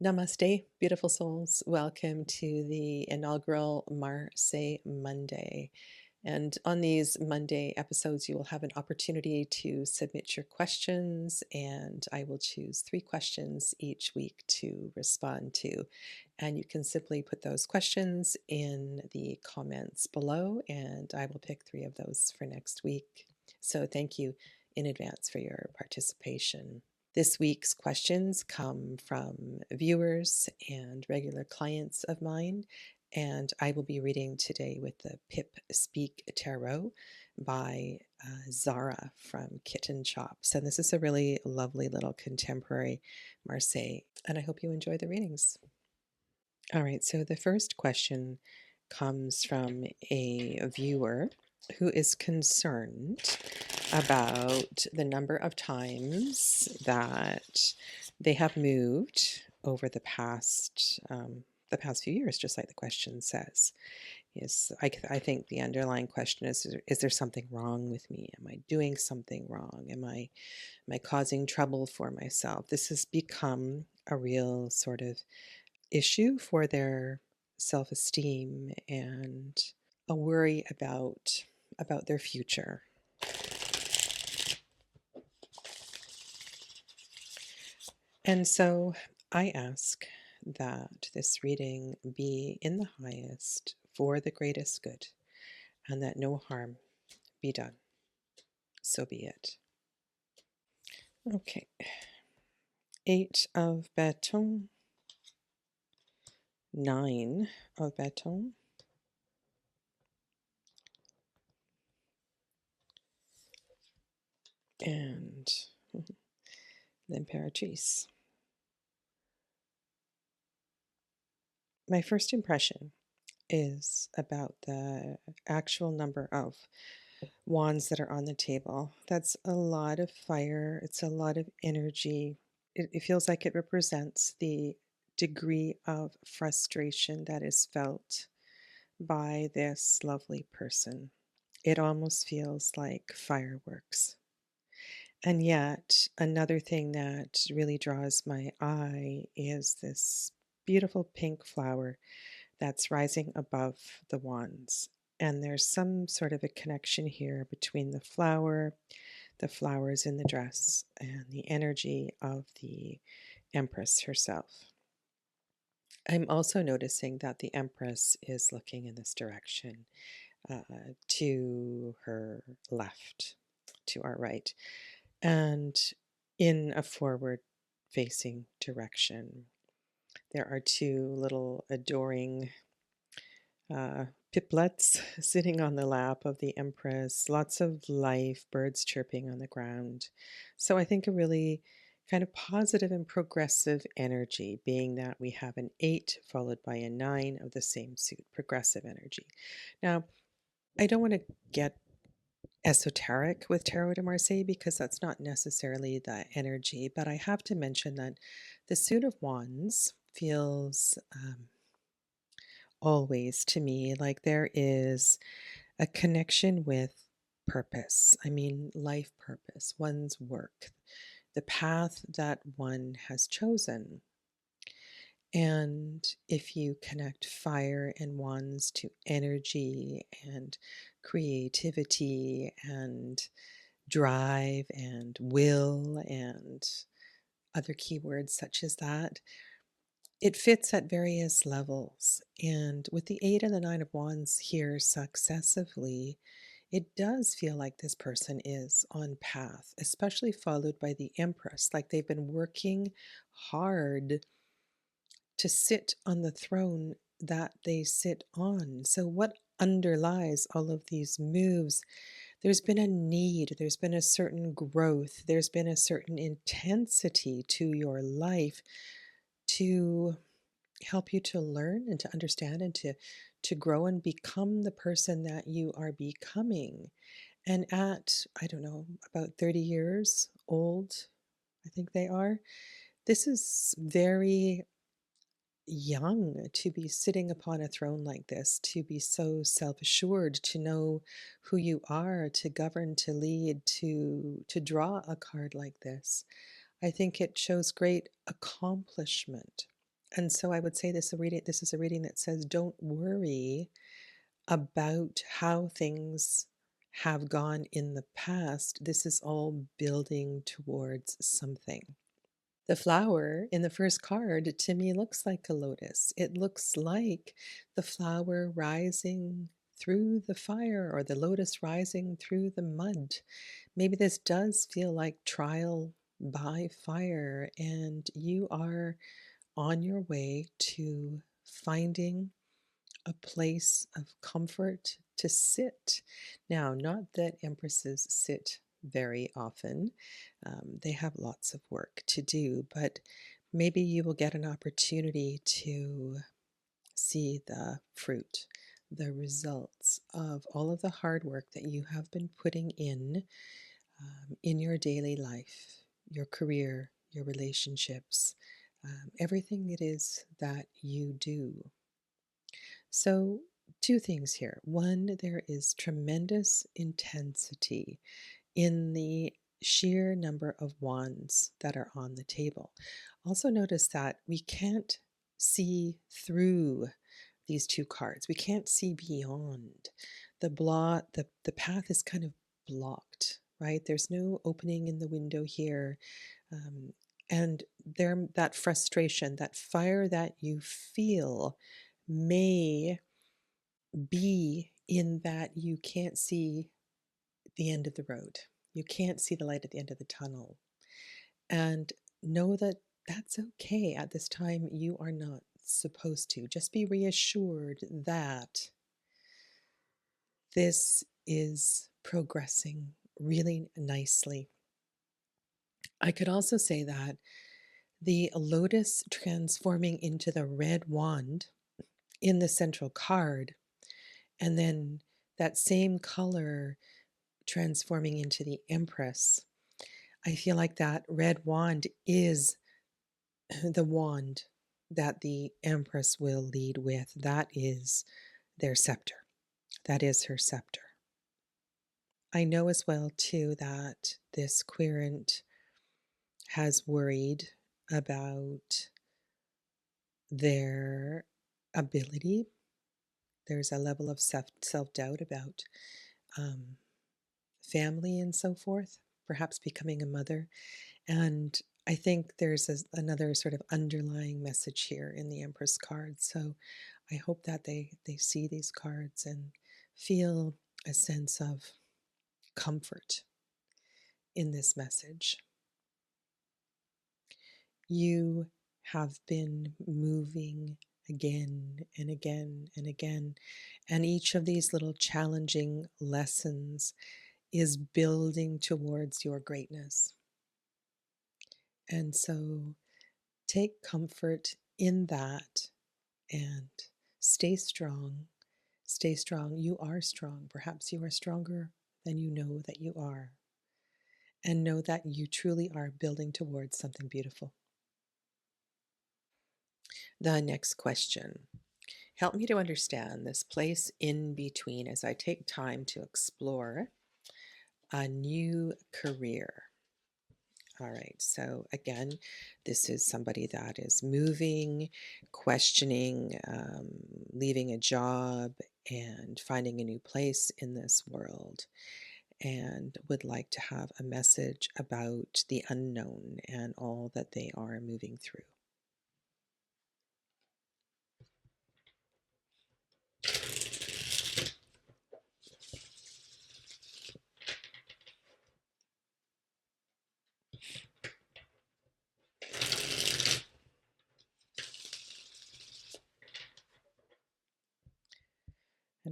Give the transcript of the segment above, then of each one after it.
Namaste, beautiful souls. Welcome to the inaugural Marseille Monday. And on these Monday episodes, you will have an opportunity to submit your questions, and I will choose 3 questions each week to respond to. And you can simply put those questions in the comments below, and I will pick 3 of those for next week. So thank you in advance for your participation. This week's questions come from viewers and regular clients of mine, and I will be reading today with the Pip Speak Tarot by Zara from Kitten Chops. And this is a really lovely little contemporary Marseille, and I hope you enjoy the readings. All right, so the first question comes from a viewer who is concerned about the number of times that they have moved over the past few years, just like the question says. Yes, I think the underlying question is there something wrong with me? Am I doing something wrong? Am I causing trouble for myself? This has become a real sort of issue for their self-esteem and a worry about their future. And so I ask that this reading be in the highest for the greatest good, and that no harm be done. So be it. Okay. 8 of bâton, 9 of bâton, and l'impératrice. My first impression is about the actual number of wands that are on the table. That's a lot of fire, it's a lot of energy. It feels like it represents the degree of frustration that is felt by this lovely person. It almost feels like fireworks. And yet, another thing that really draws my eye is this beautiful pink flower that's rising above the wands. And there's some sort of a connection here between the flowers in the dress, and the energy of the Empress herself. I'm also noticing that the Empress is looking in this direction, to her left, to our right, and in a forward facing direction. There are 2 little adoring piplets sitting on the lap of the Empress, lots of life, birds chirping on the ground. So I think a really kind of positive and progressive energy, being that we have an 8 followed by a 9 of the same suit, progressive energy. Now, I don't want to get esoteric with Tarot de Marseille because that's not necessarily the energy, but I have to mention that the suit of wands feels always to me like there is a connection with purpose. I mean, life purpose, one's work, the path that one has chosen. And if you connect fire and wands to energy and creativity and drive and will and other keywords such as that, it fits at various levels. And with the 8 and the 9 of wands here successively, it does feel like this person is on path, especially followed by the Empress, like they've been working hard to sit on the throne that they sit on. So what underlies all of these moves? There's been a need, there's been a certain growth, there's been a certain intensity to your life to help you to learn and to understand and to grow and become the person that you are becoming. And at, I don't know, about 30 years old, I think they are, this is very young to be sitting upon a throne like this, to be so self-assured, to know who you are, to govern, to lead, to draw a card like this. I think it shows great accomplishment. And so I would say this is a reading that says don't worry about how things have gone in the past. This is all building towards something. The flower in the first card to me looks like a lotus. It looks like the flower rising through the fire or the lotus rising through the mud. Maybe this does feel like trial by fire, and you are on your way to finding a place of comfort to sit. Now, not that empresses sit very often, they have lots of work to do, but maybe you will get an opportunity to see the fruit, the results of all of the hard work that you have been putting in your daily life, your career, your relationships, everything it is that you do. So, two things here. One, there is tremendous intensity in the sheer number of wands that are on the table. Also, notice that we can't see through these two cards. We can't see beyond. The path is kind of blocked, right? There's no opening in the window here. Um, and there, that frustration, that fire that you feel may be in that you can't see the end of the road. You can't see the light at the end of the tunnel. And know that that's okay. At this time, you are not supposed to. Just be reassured that this is progressing really nicely. I could also say that the lotus transforming into the red wand in the central card, and then that same color transforming into the Empress. I feel like that red wand is the wand that the Empress will lead with. That is their scepter. That is her scepter. I know as well, too, that this querent has worried about their ability. There's a level of self doubt about um, family and so forth, perhaps becoming a mother. And I think there's another sort of underlying message here in the Empress card. So I hope that they see these cards and feel a sense of comfort in this message. You have been moving again and again and again. And each of these little challenging lessons is building towards your greatness. And so take comfort in that and stay strong. Stay strong. You are strong. Perhaps you are stronger than you know that you are. And know that you truly are building towards something beautiful. The next question. Help me to understand this place in between as I take time to explore a new career. All right, so again, this is somebody that is moving, questioning, leaving a job, and finding a new place in this world, and would like to have a message about the unknown and all that they are moving through.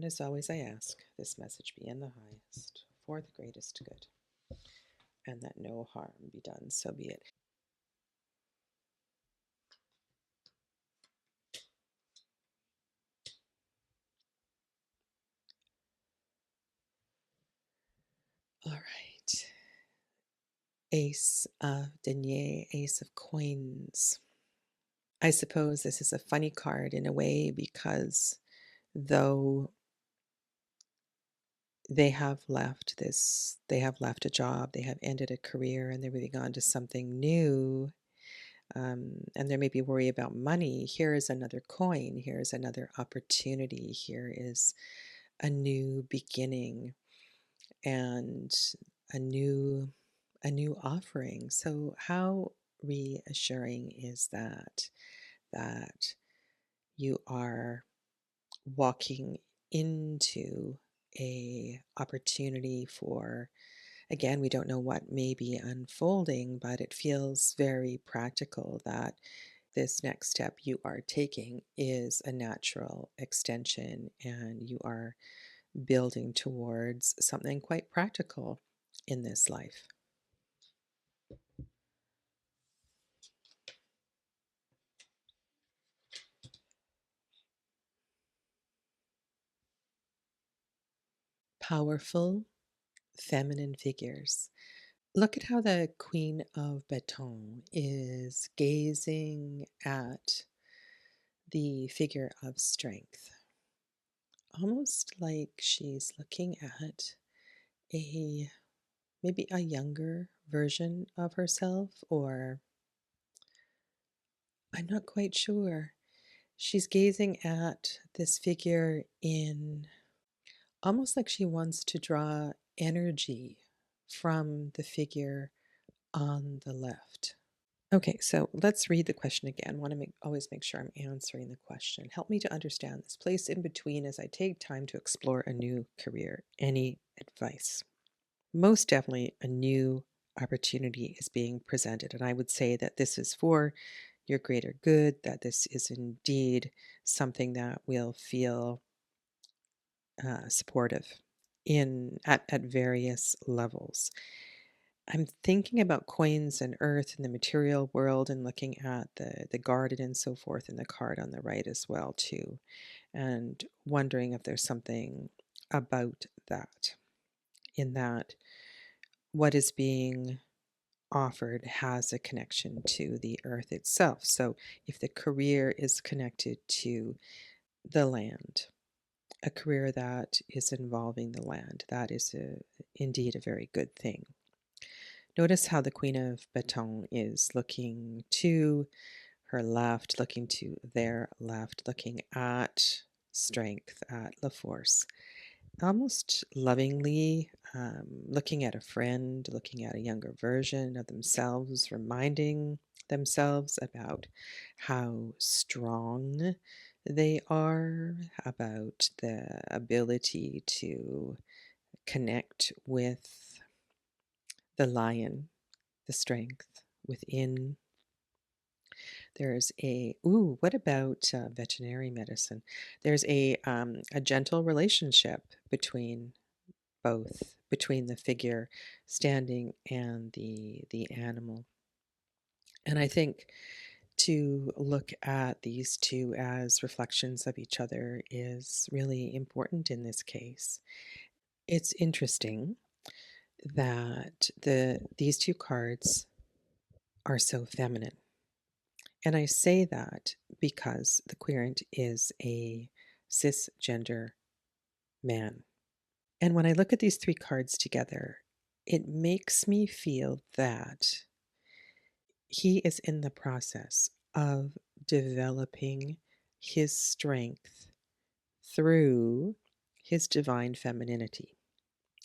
And as always, I ask this message be in the highest for the greatest good, and that no harm be done, so be it. All right. Ace of denier, ace of coins. I suppose this is a funny card in a way because though they have left a job, they have ended a career, and they're moving on to something new, And there may be worry about money. Here is another coin. Here is another opportunity. Here is a new beginning and a new a new offering. So how reassuring is that you are walking into a opportunity for, again, we don't know what may be unfolding, but it feels very practical that this next step you are taking is a natural extension and you are building towards something quite practical in this life. Powerful feminine figures. Look at how the Queen of Baton is gazing at the figure of strength, almost like she's looking at a maybe a younger version of herself, or I'm not quite sure. She's gazing at this figure in almost like she wants to draw energy from the figure on the left. Okay, so let's read the question again. Want to always make sure I'm answering the question. Help me to understand this place in between as I take time to explore a new career. Any advice? Most definitely a new opportunity is being presented, and I would say that this is for your greater good, that this is indeed something that will feel supportive at various levels. I'm thinking about coins and earth in the material world and looking at the garden and so forth in the card on the right as well too, and wondering if there's something about that, in that what is being offered has a connection to the earth itself. So if the career is connected to the land, a career that is involving the land, that is indeed a very good thing. Notice how the Queen of Baton is looking to her left, looking to their left, looking at strength, at La Force, almost lovingly, looking at a friend, looking at a younger version of themselves, reminding themselves about how strong they are, about the ability to connect with the lion, the strength within. There's what about veterinary medicine? There's a gentle relationship between the figure standing and the animal. And I think to look at these two as reflections of each other is really important in this case. It's interesting that these two cards are so feminine. And I say that because the querent is a cisgender man. And when I look at these three cards together, it makes me feel that he is in the process of developing his strength through his divine femininity.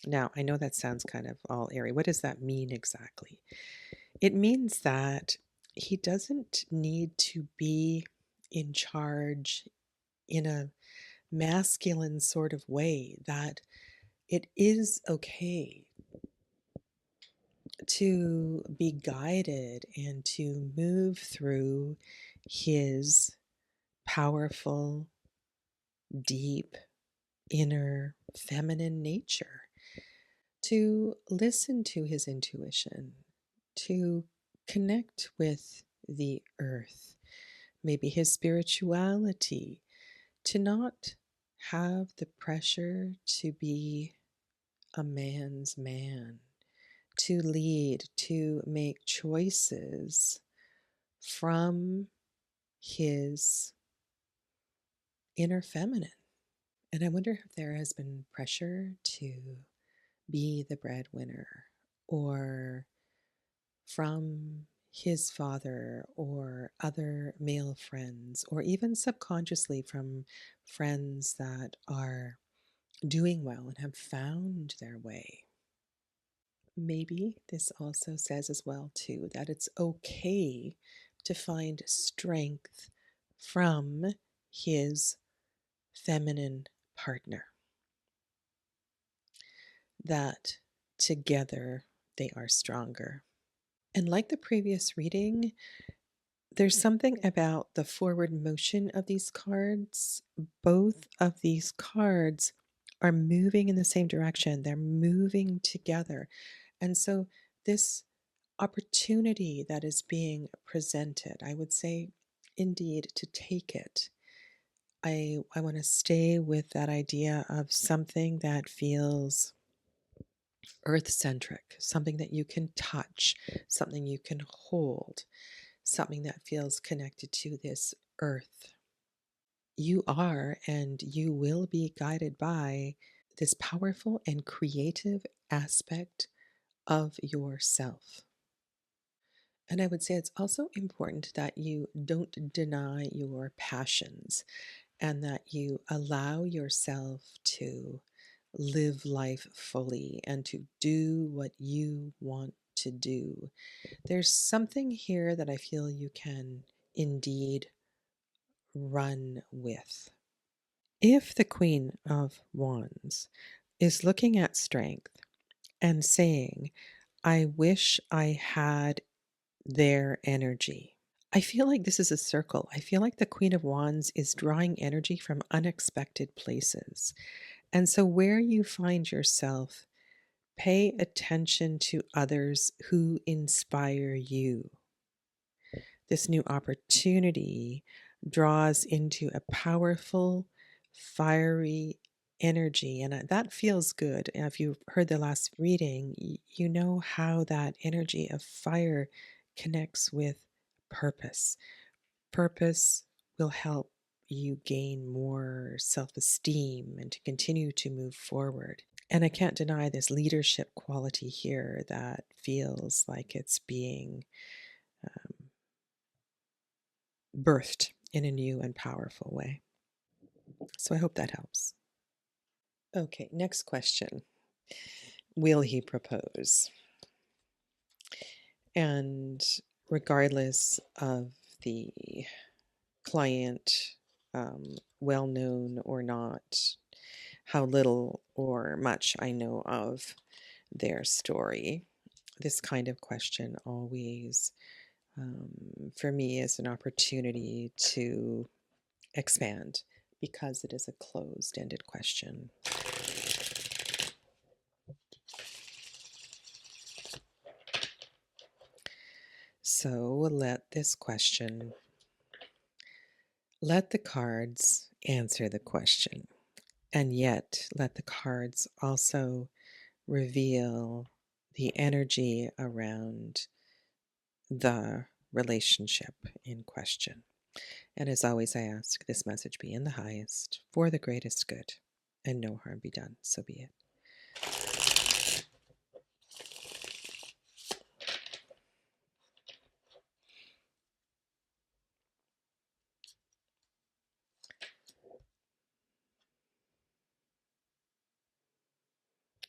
Now, I know that sounds kind of all airy. What does that mean exactly? It means that he doesn't need to be in charge in a masculine sort of way, that it is okay to be guided and to move through his powerful, deep, inner feminine nature, to listen to his intuition, to connect with the earth, maybe his spirituality, to not have the pressure to be a man's man, to lead, to make choices from his inner feminine. And I wonder if there has been pressure to be the breadwinner, or from his father or other male friends, or even subconsciously from friends that are doing well and have found their way. Maybe this also says as well too that it's okay to find strength from his feminine partner, that together they are stronger. And like the previous reading, there's something about the forward motion of these cards. Both of these cards are moving in the same direction, they're moving together. And so, this opportunity that is being presented, I would say, indeed, to take it. I want to stay with that idea of something that feels earth centric, something that you can touch, something you can hold, something that feels connected to this earth. You are and you will be guided by this powerful and creative aspect of yourself. And I would say it's also important that you don't deny your passions and that you allow yourself to live life fully and to do what you want to do. There's something here that I feel you can indeed run with. If the Queen of Wands is looking at strength and saying, I wish I had their energy. I feel like this is a circle. I feel like the Queen of Wands is drawing energy from unexpected places. And so, where you find yourself, pay attention to others who inspire you. This new opportunity draws into a powerful, fiery energy, and that feels good. And if you heard the last reading, you know how that energy of fire connects with purpose. Purpose will help you gain more self esteem and to continue to move forward. And I can't deny this leadership quality here that feels like it's being birthed in a new and powerful way. So I hope that helps. Okay, next question. Will he propose? And regardless of the client, well known or not, how little or much I know of their story, this kind of question always, for me, is an opportunity to expand because it is a closed ended question. So let the cards answer the question, and yet let the cards also reveal the energy around the relationship in question. And as always, I ask this message be in the highest for the greatest good and no harm be done. So be it.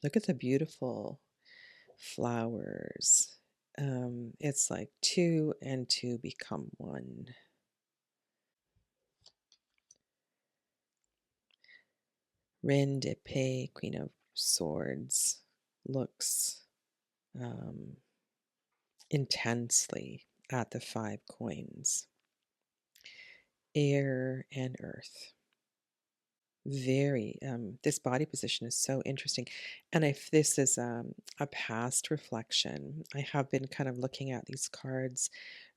Look at the beautiful flowers. It's like two and two become one. Reine d'Épée, Queen of Swords, looks intensely at the five coins. Air and earth. Very, this body position is so interesting. And if this is a past reflection, I have been kind of looking at these cards.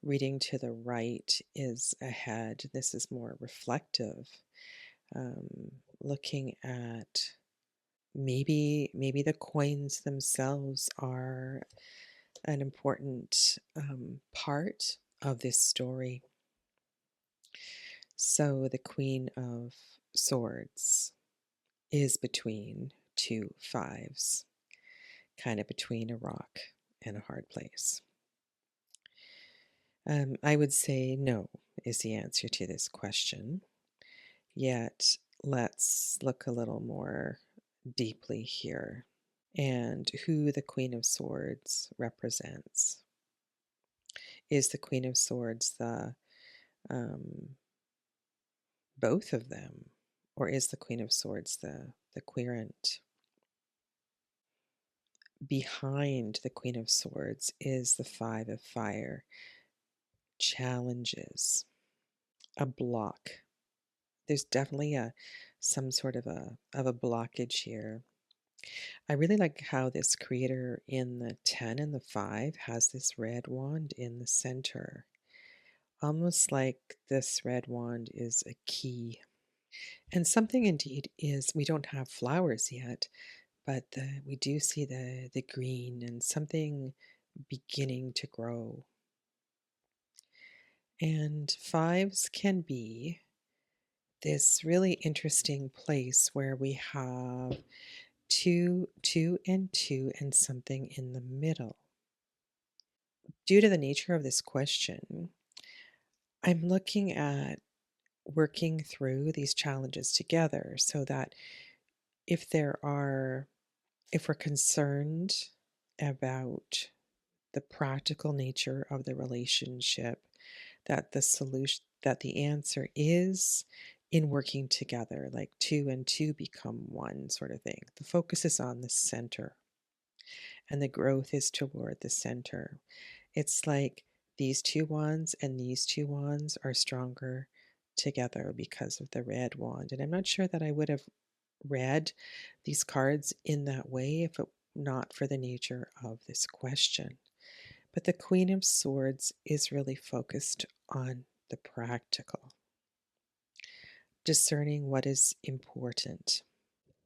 Reading to the right is ahead. This is more reflective. Looking at maybe the coins themselves are an important part of this story. So the Queen of Swords is between two fives, kind of between a rock and a hard place. I would say no is the answer to this question. Yet, let's look a little more deeply here and who the Queen of Swords represents. Is the Queen of Swords um, both of them, or is the Queen of Swords the querent? Behind the Queen of Swords is the Five of Fire, challenges, a block. There's definitely some sort of a blockage here. I really like how this creator in the 10 and the 5 has this red wand in the center. Almost like this red wand is a key. And something indeed is, we don't have flowers yet, but we do see the green and something beginning to grow. And fives can be this really interesting place where we have two, and two, and something in the middle. Due to the nature of this question, I'm looking at working through these challenges together so that if there are, if we're concerned about the practical nature of the relationship, that the solution, that the answer is in working together, like two and two become one sort of thing. The focus is on the center and the growth is toward the center. It's like these two wands and these two wands are stronger together because of the red wand. And I'm not sure that I would have read these cards in that way if it not for the nature of this question. But the Queen of Swords is really focused on the practical, discerning what is important.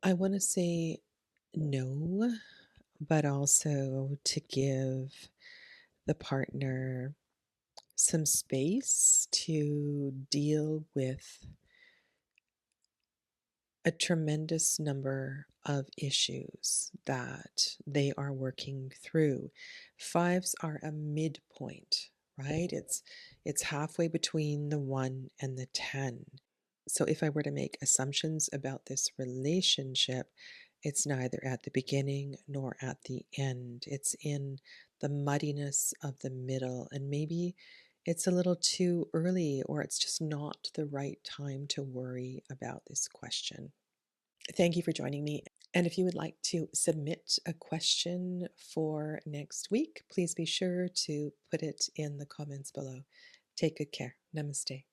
I want to say no, but also to give the partner some space to deal with a tremendous number of issues that they are working through. Fives are a midpoint, right? It's halfway between the 1 and the 10. So if I were to make assumptions about this relationship, it's neither at the beginning nor at the end. It's in the muddiness of the middle, and maybe it's a little too early, or it's just not the right time to worry about this question. Thank you for joining me. And if you would like to submit a question for next week, please be sure to put it in the comments below. Take good care. Namaste.